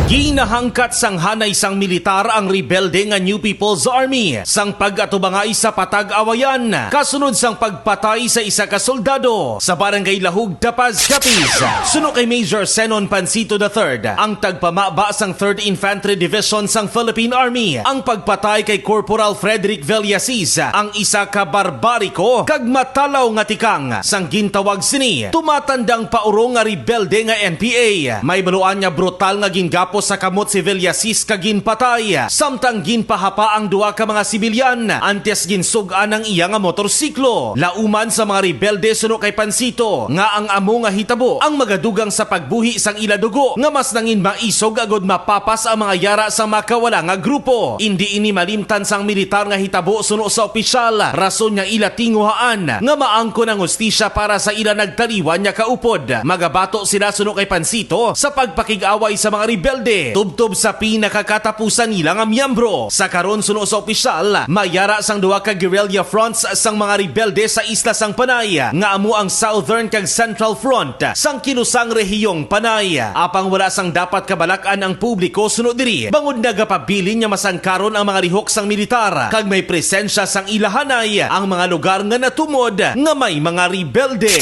Ginahangkat sang hanay sang militar ang rebelde nga New People's Army sang pag-atubangay sa patag-awayan kasunod sang pagpatay sa isa ka soldado sa barangay Lahug, Tapaz, Capiz. Suno kay Major Zenon Pancito III, ang tagpamaba sang 3rd Infantry Division sang Philippine Army, ang pagpatay kay Corporal Frederick Villasis, ang isa ka barbariko kag matalaw nga tikang sang gintawag sini tumatandang paurong nga rebelde nga NPA. May baluan nga brutal nga gingapo sa kamot si Villasis ka ginpatay samtang ginpahapa ang duwa ka mga sibilyan antes ginsugan ang iya nga motorsiklo. Lauman sa mga rebelde suno kay Pancito nga ang amo nga hitabo ang magadugang sa pagbuhi sang ila dugo nga mas nangin maisog agod mapapas ang mga yara sa makawala nga grupo. Hindi ini malimtan sang militar nga hitabo suno sa opisyal rason nga ila tinguhaan nga maangko ng hustisya para sa ila nagtaliwan nya kaupod. Magabato sila suno kay Pancito sa pagpakig-away sa mga rebelde tubtob sa pinakakatapusan nila nga miyembro. Sa karon suno sa opisyal, mayara sang duwa ka guerrilla fronts sang mga rebelde sa isla sang Panay nga amo ang Southern kag Central Front sang kinusang rehiyong Panay. Apang wala sang dapat kabalakan ang publiko suno diri bangod nagapabilin nga masangkaron ang mga lihok sang militar kag may presensya sang ilahanay ang mga lugar nga natumod nga may mga rebelde.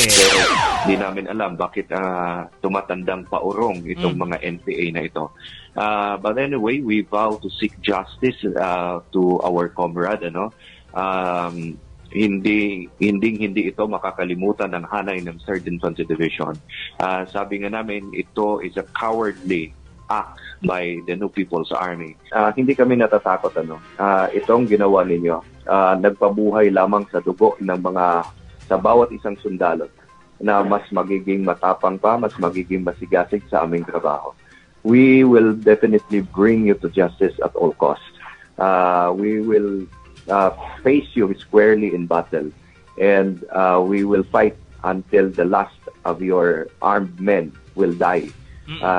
Hindi namin alam bakit tumatandang paurong itong mga NPA na ito. But anyway, we vow to seek justice to our comrade. Hindi ito makakalimutan ng hanay ng 3rd Infantry Division. Sabi nga namin, ito is a cowardly act by the New People's Army. Hindi kami natatakot. Itong ginawa ninyo, nagpabuhay lamang sa dugo ng sa bawat isang sundalo na mas magiging matapang pa, mas magiging masigasig sa aming trabaho. We will definitely bring you to justice at all costs. We will face you squarely in battle, and we will fight until the last of your armed men will die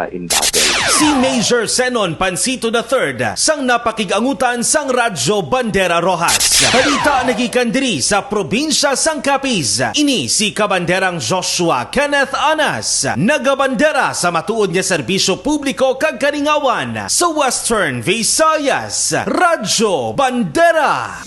in battle. Si Major Zenon Pancito III sang napakigangutan sang Radyo Bandera Rojas. Balita nagikan diri sa probinsya sang Capiz. Ini si Kabanderang Joshua Kenneth Anas, nagabandera sa matuod nga serbisyo publiko kag kalingawan sa Western Visayas. Radyo Bandera.